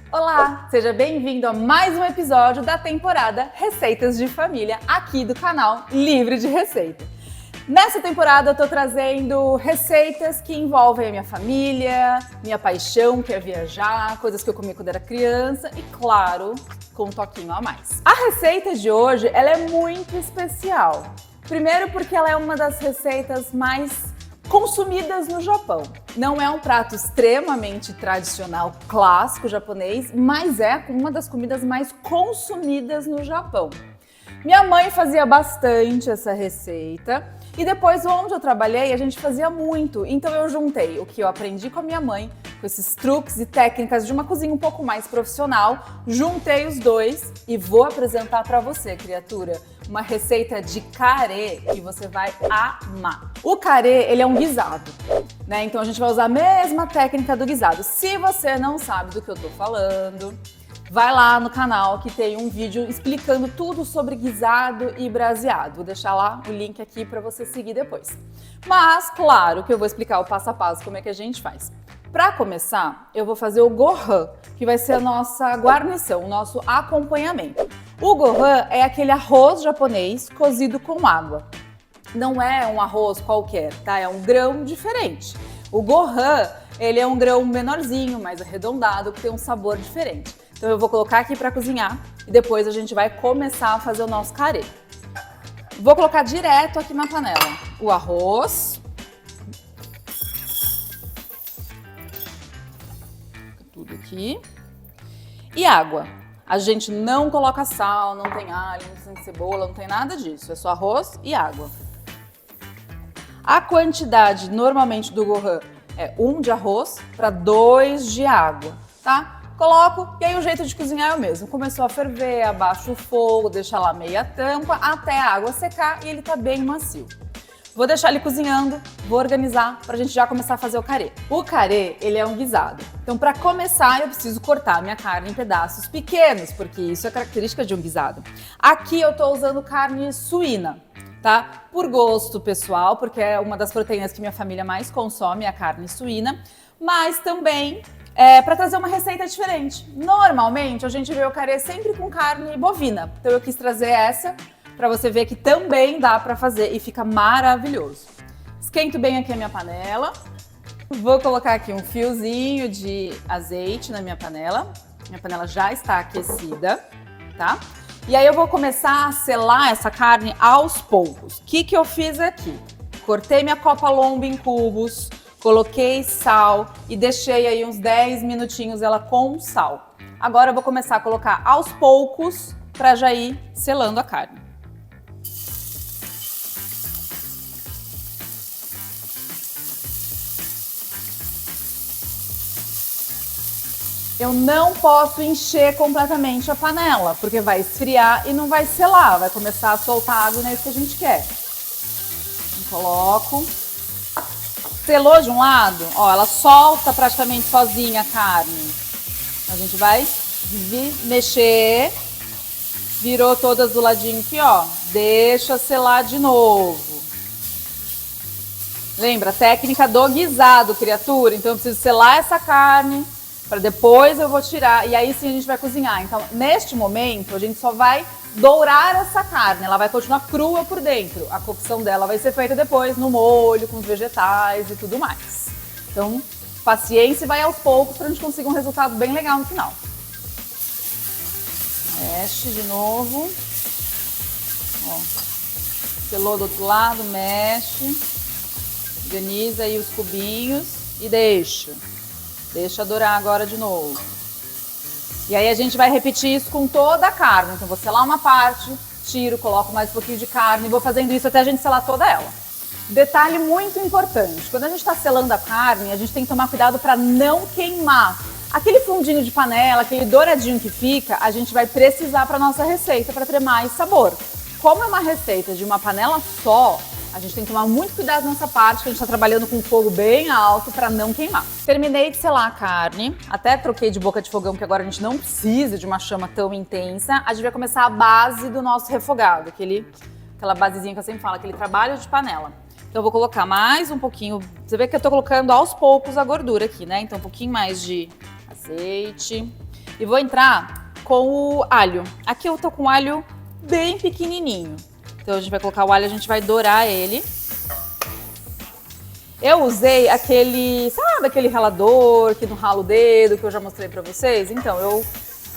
Olá, seja bem-vindo a mais um episódio da temporada Receitas de Família, aqui do canal Livre de Receita. Nessa temporada eu tô trazendo receitas que envolvem a minha família, minha paixão que é viajar, coisas que eu comi quando era criança e, claro, com um toquinho a mais. A receita de hoje, ela é muito especial. Primeiro porque ela é uma das receitas mais consumidas no Japão. Não é um prato extremamente tradicional, clássico japonês, mas é uma das comidas mais consumidas no Japão. Minha mãe fazia bastante essa receita e depois onde eu trabalhei a gente fazia muito, então eu juntei o que eu aprendi com a minha mãe, com esses truques e técnicas de uma cozinha um pouco mais profissional, juntei os dois e vou apresentar para você, criatura, uma receita de carê que você vai amar. O carê, ele é um guisado, né? Então a gente vai usar a mesma técnica do guisado. Se você não sabe do que eu tô falando, vai lá no canal que tem um vídeo explicando tudo sobre guisado e braseado. Vou deixar lá o link aqui para você seguir depois. Mas, claro que eu vou explicar o passo a passo como é que a gente faz. Para começar, eu vou fazer o gohan, que vai ser a nossa guarnição, o nosso acompanhamento. O gohan é aquele arroz japonês cozido com água. Não é um arroz qualquer, tá? É um grão diferente. O gohan, ele é um grão menorzinho, mais arredondado, que tem um sabor diferente. Então eu vou colocar aqui para cozinhar e depois a gente vai começar a fazer o nosso carê. Vou colocar direto aqui na panela o arroz. Tudo aqui. E água. A gente não coloca sal, não tem alho, não tem cebola, não tem nada disso. É só arroz e água. A quantidade normalmente do gohan é 1 de arroz para 2 de água, tá? Coloco e aí o jeito de cozinhar é o mesmo. Começou a ferver, abaixo o fogo, deixa lá meia tampa até a água secar e ele tá bem macio. Vou deixar ele cozinhando, vou organizar pra gente já começar a fazer o carê. O carê, ele é um guisado. Então para começar eu preciso cortar a minha carne em pedaços pequenos, porque isso é característica de um guisado. Aqui eu tô usando carne suína, tá? Por gosto pessoal, porque é uma das proteínas que minha família mais consome, a carne suína, mas também para trazer uma receita diferente. Normalmente a gente vê o carê sempre com carne bovina, então eu quis trazer essa para você ver que também dá para fazer e fica maravilhoso. Esquento bem aqui a minha panela, vou colocar aqui um fiozinho de azeite na minha panela já está aquecida, tá? E aí eu vou começar a selar essa carne aos poucos. O que eu fiz aqui? Cortei minha copa lombo em cubos, coloquei sal e deixei aí uns 10 minutinhos ela com sal. Agora eu vou começar a colocar aos poucos para já ir selando a carne. Eu não posso encher completamente a panela, porque vai esfriar e não vai selar, vai começar a soltar água e não é isso que a gente quer. Coloco. Selou de um lado, ó, ela solta praticamente sozinha a carne. A gente vai mexer, virou todas do ladinho aqui, ó. Deixa selar de novo. Lembra, técnica do guisado, criatura. Então eu preciso selar essa carne, para depois eu vou tirar e aí sim a gente vai cozinhar. Então neste momento a gente só vai dourar essa carne, ela vai continuar crua por dentro. A cocção dela vai ser feita depois no molho, com os vegetais e tudo mais. Então, paciência e vai aos poucos para a gente conseguir um resultado bem legal no final. Mexe de novo. Ó, selou do outro lado, mexe. Organiza aí os cubinhos e deixa. Deixa dourar agora de novo. E aí a gente vai repetir isso com toda a carne. Então vou selar uma parte, tiro, coloco mais um pouquinho de carne e vou fazendo isso até a gente selar toda ela. Detalhe muito importante, quando a gente está selando a carne, a gente tem que tomar cuidado para não queimar. Aquele fundinho de panela, aquele douradinho que fica, a gente vai precisar para nossa receita para ter mais sabor. Como é uma receita de uma panela só, a gente tem que tomar muito cuidado nessa parte, que a gente está trabalhando com fogo bem alto para não queimar. Terminei de selar a carne, até troquei de boca de fogão, que agora a gente não precisa de uma chama tão intensa. A gente vai começar a base do nosso refogado, aquela basezinha que eu sempre falo, aquele trabalho de panela. Então eu vou colocar mais um pouquinho, você vê que eu tô colocando aos poucos a gordura aqui, né? Então um pouquinho mais de azeite. E vou entrar com o alho. Aqui eu tô com o alho bem pequenininho. Então a gente vai colocar o alho, a gente vai dourar ele. Eu usei aquele, sabe aquele ralador que não rala o dedo, que eu já mostrei pra vocês? Então eu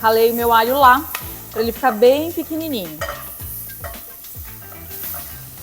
ralei o meu alho lá, pra ele ficar bem pequenininho.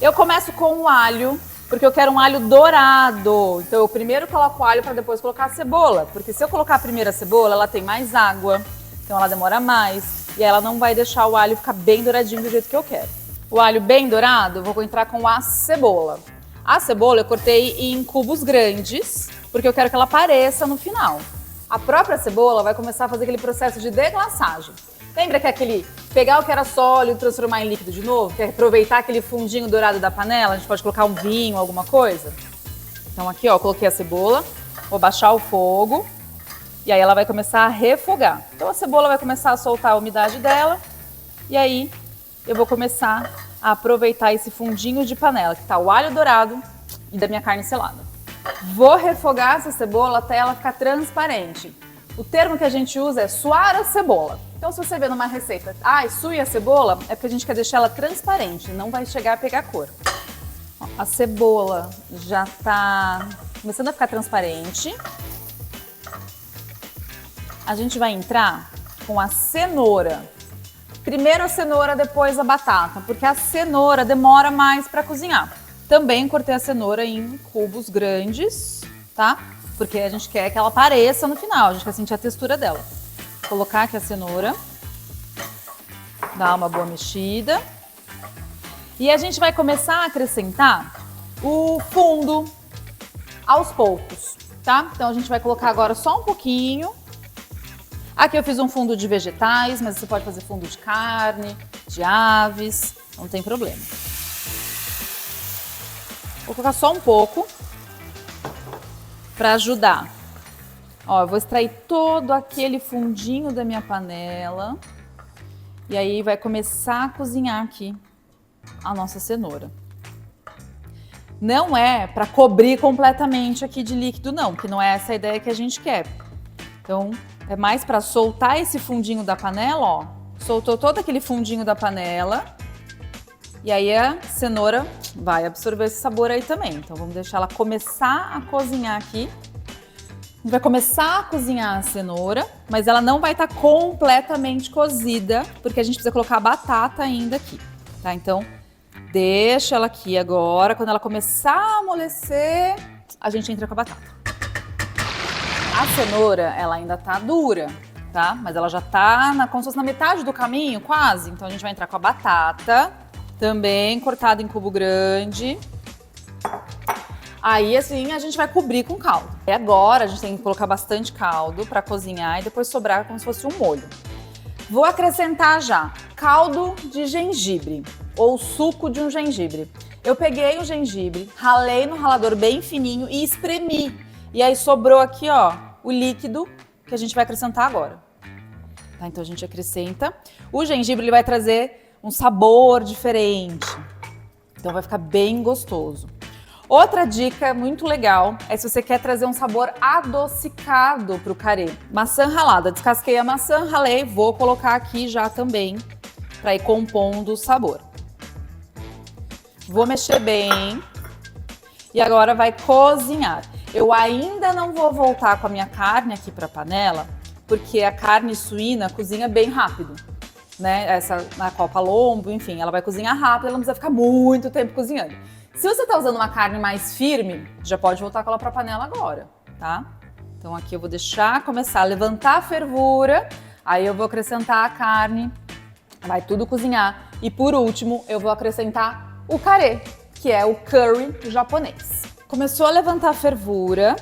Eu começo com o alho, porque eu quero um alho dourado. Então eu primeiro coloco o alho para depois colocar a cebola. Porque se eu colocar a primeira cebola, ela tem mais água, então ela demora mais. E ela não vai deixar o alho ficar bem douradinho do jeito que eu quero. O alho bem dourado, eu vou entrar com a cebola. A cebola eu cortei em cubos grandes, porque eu quero que ela apareça no final. A própria cebola vai começar a fazer aquele processo de deglaçagem. Lembra que é aquele pegar o que era sólido e transformar em líquido de novo? Que é aproveitar aquele fundinho dourado da panela? A gente pode colocar um vinho, alguma coisa? Então aqui, ó, coloquei a cebola, vou baixar o fogo e aí ela vai começar a refogar. Então a cebola vai começar a soltar a umidade dela e aí eu vou começar a aproveitar esse fundinho de panela, que tá o alho dourado e da minha carne selada. Vou refogar essa cebola até ela ficar transparente. O termo que a gente usa é suar a cebola. Então, se você vê numa receita, sue a cebola, é porque a gente quer deixar ela transparente, não vai chegar a pegar cor. Ó, a cebola já tá começando a ficar transparente. A gente vai entrar com a cenoura. Primeiro a cenoura, depois a batata, porque a cenoura demora mais para cozinhar. Também cortei a cenoura em cubos grandes, tá? Porque a gente quer que ela apareça no final, a gente quer sentir a textura dela. Vou colocar aqui a cenoura, dar uma boa mexida. E a gente vai começar a acrescentar o fundo aos poucos, tá? Então a gente vai colocar agora só um pouquinho. Aqui eu fiz um fundo de vegetais, mas você pode fazer fundo de carne, de aves, não tem problema. Vou colocar só um pouco para ajudar. Ó, eu vou extrair todo aquele fundinho da minha panela e aí vai começar a cozinhar aqui a nossa cenoura. Não é para cobrir completamente aqui de líquido não, porque não é essa a ideia que a gente quer. Então, é mais para soltar esse fundinho da panela, ó. Soltou todo aquele fundinho da panela e aí a cenoura vai absorver esse sabor aí também. Então, vamos deixar ela começar a cozinhar aqui. A gente vai começar a cozinhar a cenoura, mas ela não vai estar completamente cozida, porque a gente precisa colocar a batata ainda aqui, tá? Então, deixa ela aqui agora. Quando ela começar a amolecer, a gente entra com a batata. A cenoura, ela ainda tá dura, tá? Mas ela já tá como se fosse na metade do caminho, quase. Então, a gente vai entrar com a batata, também cortada em cubo grande. Aí, assim, a gente vai cobrir com caldo. E agora, a gente tem que colocar bastante caldo para cozinhar e depois sobrar como se fosse um molho. Vou acrescentar já caldo de gengibre ou suco de um gengibre. Eu peguei o gengibre, ralei no ralador bem fininho e espremi. E aí sobrou aqui, ó, o líquido que a gente vai acrescentar agora. Tá, então a gente acrescenta. O gengibre ele vai trazer um sabor diferente. Então vai ficar bem gostoso. Outra dica muito legal é se você quer trazer um sabor adocicado para o carê. Maçã ralada. Descasquei a maçã, ralei, vou colocar aqui já também para ir compondo o sabor. Vou mexer bem e agora vai cozinhar. Eu ainda não vou voltar com a minha carne aqui para a panela, porque a carne suína cozinha bem rápido, né? Essa na copa lombo, enfim, ela vai cozinhar rápido, ela não precisa ficar muito tempo cozinhando. Se você está usando uma carne mais firme, já pode voltar com ela para a panela agora, tá? Então aqui eu vou deixar começar a levantar a fervura, aí eu vou acrescentar a carne, vai tudo cozinhar. E por último, eu vou acrescentar o carê, que é o curry japonês. Começou a levantar a fervura,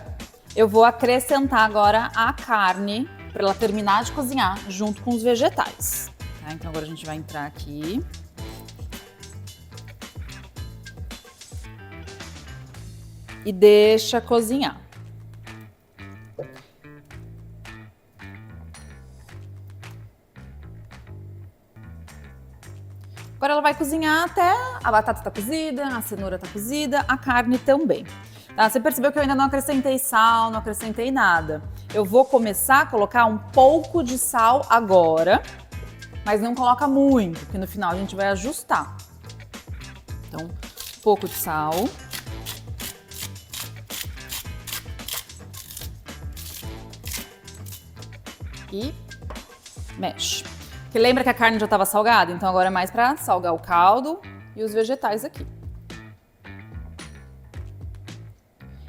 eu vou acrescentar agora a carne para ela terminar de cozinhar junto com os vegetais. Tá? Então agora a gente vai entrar aqui. E deixa cozinhar. Agora ela vai cozinhar até a batata tá cozida, a cenoura tá cozida, a carne também. Tá? Você percebeu que eu ainda não acrescentei sal, não acrescentei nada. Eu vou começar a colocar um pouco de sal agora, mas não coloca muito, porque no final a gente vai ajustar. Então, um pouco de sal. E mexe. Porque lembra que a carne já estava salgada? Então agora é mais para salgar o caldo e os vegetais aqui.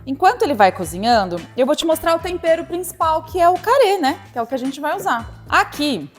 Enquanto ele vai cozinhando, eu vou te mostrar o tempero principal, que é o carê, né? Que é o que a gente vai usar. Aqui,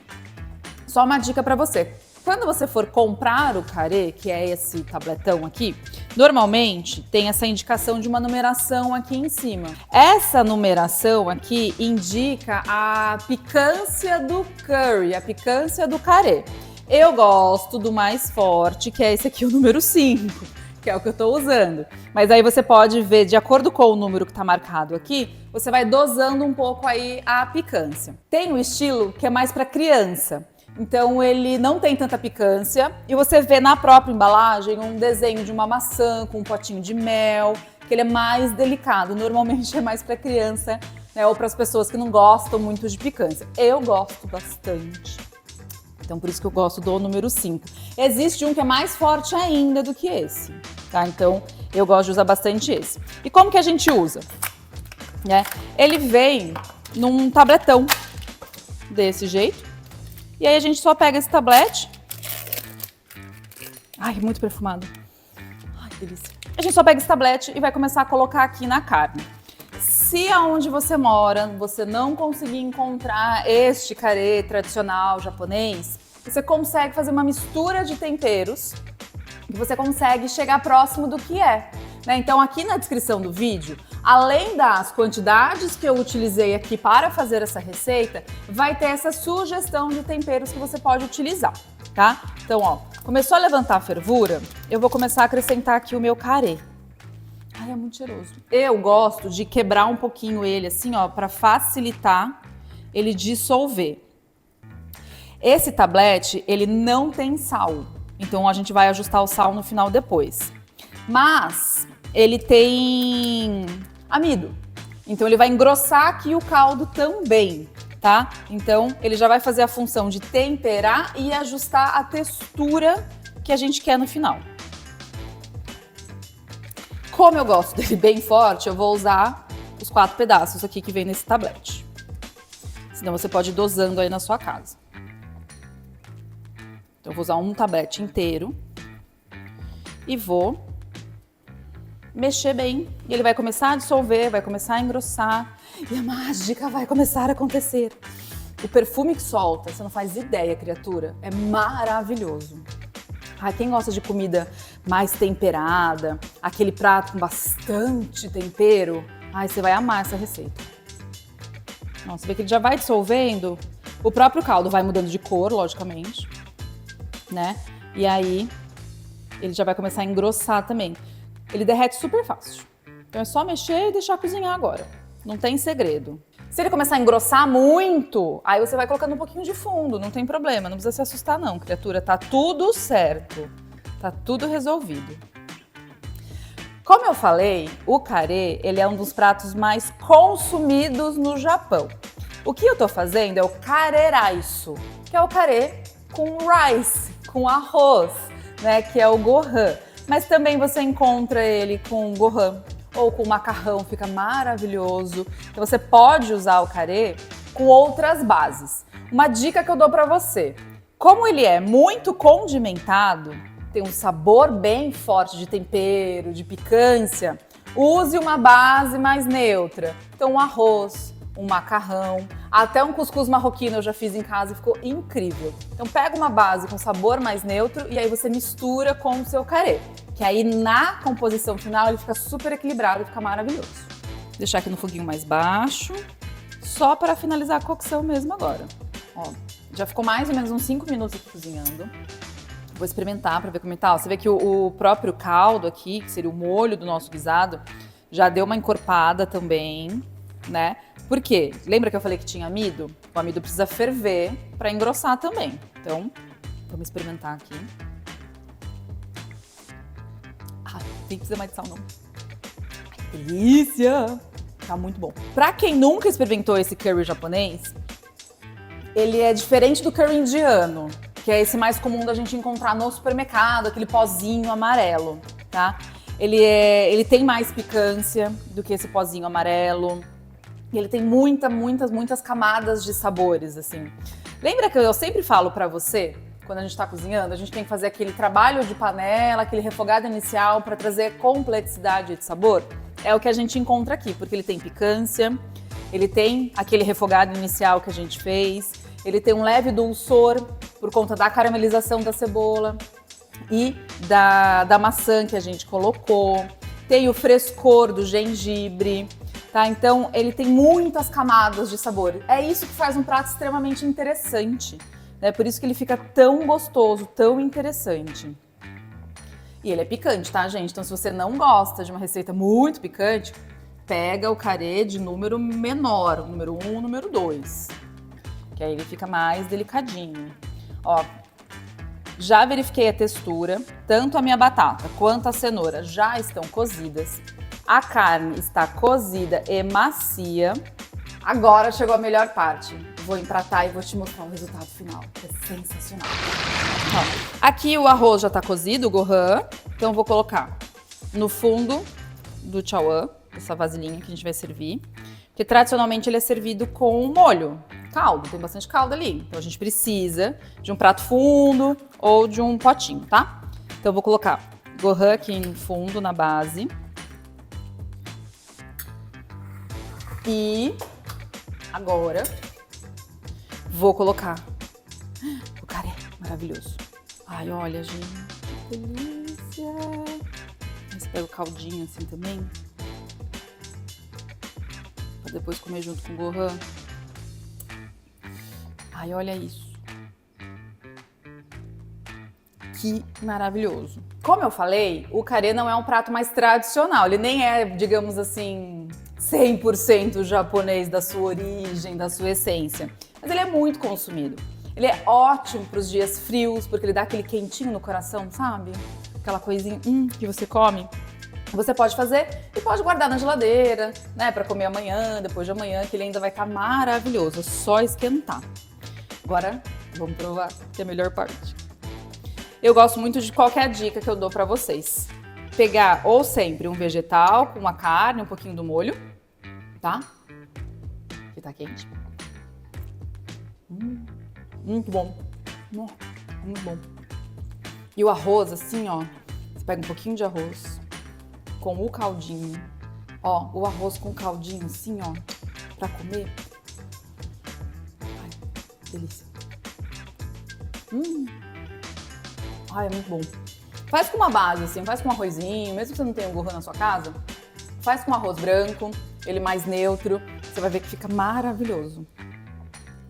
só uma dica para você. Quando você for comprar o carê, que é esse tabletão aqui, normalmente tem essa indicação de uma numeração aqui em cima. Essa numeração aqui indica a picância do curry, a picância do carê. Eu gosto do mais forte, que é esse aqui, o número 5, que é o que eu tô usando. Mas aí você pode ver, de acordo com o número que tá marcado aqui, você vai dosando um pouco aí a picância. Tem o estilo que é mais para criança. Então ele não tem tanta picância e você vê na própria embalagem um desenho de uma maçã com um potinho de mel, que ele é mais delicado, normalmente é mais para criança, né, ou para as pessoas que não gostam muito de picância. Eu gosto bastante, então por isso que eu gosto do número 5. Existe um que é mais forte ainda do que esse, tá? Então eu gosto de usar bastante esse. E como que a gente usa? Né? Ele vem num tabletão desse jeito. E aí a gente só pega esse tablete. Ai, muito perfumado. Ai, que delícia. A gente só pega esse tablete e vai começar a colocar aqui na carne. Se aonde você mora, você não conseguir encontrar este carê tradicional japonês, você consegue fazer uma mistura de temperos e você consegue chegar próximo do que é. Né? Então aqui na descrição do vídeo, além das quantidades que eu utilizei aqui para fazer essa receita, vai ter essa sugestão de temperos que você pode utilizar, tá? Então, ó, começou a levantar a fervura, eu vou começar a acrescentar aqui o meu carê. Ai, é muito cheiroso. Eu gosto de quebrar um pouquinho ele assim, ó, para facilitar ele dissolver. Esse tablete, ele não tem sal, então a gente vai ajustar o sal no final depois. Mas ele tem amido, então ele vai engrossar aqui o caldo também, tá? Então ele já vai fazer a função de temperar e ajustar a textura que a gente quer no final. Como eu gosto dele bem forte, eu vou usar os 4 pedaços aqui que vem nesse tablete. Senão você pode ir dosando aí na sua casa. Então eu vou usar um tablete inteiro e vou mexer bem, e ele vai começar a dissolver, vai começar a engrossar, e a mágica vai começar a acontecer. O perfume que solta, você não faz ideia, criatura, é maravilhoso. Ah, quem gosta de comida mais temperada, aquele prato com bastante tempero, ai, você vai amar essa receita. Nossa, você vê que ele já vai dissolvendo, o próprio caldo vai mudando de cor, logicamente, né? E aí, ele já vai começar a engrossar também. Ele derrete super fácil. Então é só mexer e deixar cozinhar agora. Não tem segredo. Se ele começar a engrossar muito, aí você vai colocando um pouquinho de fundo, não tem problema. Não precisa se assustar não, criatura. Tá tudo certo. Tá tudo resolvido. Como eu falei, o carê, ele é um dos pratos mais consumidos no Japão. O que eu tô fazendo é o careraiço, que é o carê com rice, com arroz, né, que é o gohan. Mas também você encontra ele com gohan ou com macarrão, fica maravilhoso. Então você pode usar o carê com outras bases. Uma dica que eu dou para você, como ele é muito condimentado, tem um sabor bem forte de tempero, de picância, use uma base mais neutra. Então um arroz, um macarrão, até um cuscuz marroquino eu já fiz em casa e ficou incrível. Então pega uma base com sabor mais neutro e aí você mistura com o seu carê, que aí na composição final ele fica super equilibrado e fica maravilhoso. Vou deixar aqui no foguinho mais baixo, só para finalizar a cocção mesmo agora. Ó, já ficou mais ou menos uns 5 minutos aqui cozinhando. Vou experimentar para ver como é que tá. Você vê que o próprio caldo aqui, que seria o molho do nosso guisado, já deu uma encorpada também, né? Por quê? Lembra que eu falei que tinha amido? O amido precisa ferver para engrossar também. Então, vamos experimentar aqui. Ah, nem precisa mais de sal, não. Ai, que delícia! Tá muito bom. Pra quem nunca experimentou esse curry japonês, ele é diferente do curry indiano, que é esse mais comum da gente encontrar no supermercado, aquele pozinho amarelo, tá? Ele tem mais picância do que esse pozinho amarelo. Ele tem muitas camadas de sabores, assim. Lembra que eu sempre falo pra você, quando a gente tá cozinhando, a gente tem que fazer aquele trabalho de panela, aquele refogado inicial pra trazer complexidade de sabor? É o que a gente encontra aqui, porque ele tem picância, ele tem aquele refogado inicial que a gente fez, ele tem um leve dulçor por conta da caramelização da cebola e da maçã que a gente colocou, tem o frescor do gengibre, tá? Então ele tem muitas camadas de sabor. É isso que faz um prato extremamente interessante, né? Por isso que ele fica tão gostoso, tão interessante. E ele é picante, tá, gente? Então se você não gosta de uma receita muito picante, pega o carê de número menor, o número 1, o número 2, que aí ele fica mais delicadinho. Ó, já verifiquei a textura, tanto a minha batata quanto a cenoura já estão cozidas. A carne está cozida e macia. Agora chegou a melhor parte. Vou empratar e vou te mostrar o resultado final, que é sensacional. Ó, aqui o arroz já está cozido, o gohan. Então vou colocar no fundo do chawan, essa vasilhinha que a gente vai servir. Porque tradicionalmente ele é servido com molho, caldo, tem bastante caldo ali. Então a gente precisa de um prato fundo ou de um potinho, tá? Então eu vou colocar gohan aqui no fundo, na base. E agora vou colocar o carê maravilhoso. Ai, olha, gente, que delícia! Aí você pega o caldinho assim também, pra depois comer junto com o gohan. Ai, olha isso. Que maravilhoso. Como eu falei, o carê não é um prato mais tradicional. Ele nem é, digamos assim, 100% japonês da sua origem, da sua essência. Mas ele é muito consumido. Ele é ótimo para os dias frios, porque ele dá aquele quentinho no coração, sabe? Aquela coisinha que você come. Você pode fazer e pode guardar na geladeira, né? Para comer amanhã, depois de amanhã, que ele ainda vai estar maravilhoso. É só esquentar. Agora, vamos provar, que é a melhor parte. Eu gosto muito de qualquer dica que eu dou pra vocês. Pegar ou sempre um vegetal com uma carne, um pouquinho do molho, tá? Que tá quente. Muito bom. Muito bom. E o arroz, assim, ó. Você pega um pouquinho de arroz com o caldinho. Ó, o arroz com o caldinho, assim, ó, pra comer. Ai, delícia. Ai, é muito bom. Faz com uma base, assim, faz com um arrozinho, mesmo que você não tenha um gohan na sua casa, faz com arroz branco, ele mais neutro, você vai ver que fica maravilhoso.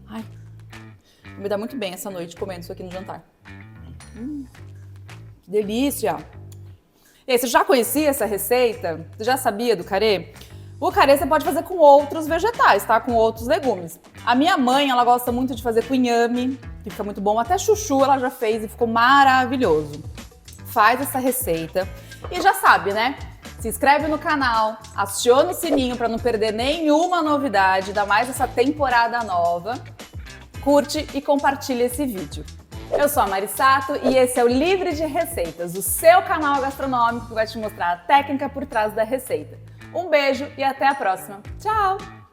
Ai, me dá muito bem essa noite comendo isso aqui no jantar. Que delícia! E aí, você já conhecia essa receita? Você já sabia do carê? O carê você pode fazer com outros vegetais, tá? Com outros legumes. A minha mãe, ela gosta muito de fazer com inhame, que fica muito bom. Até chuchu ela já fez e ficou maravilhoso. Faz essa receita e já sabe, né? Se inscreve no canal, aciona o sininho para não perder nenhuma novidade, ainda mais essa temporada nova. Curte e compartilha esse vídeo. Eu sou a Mari Sato e esse é o Livre de Receitas, o seu canal gastronômico que vai te mostrar a técnica por trás da receita. Um beijo e até a próxima. Tchau!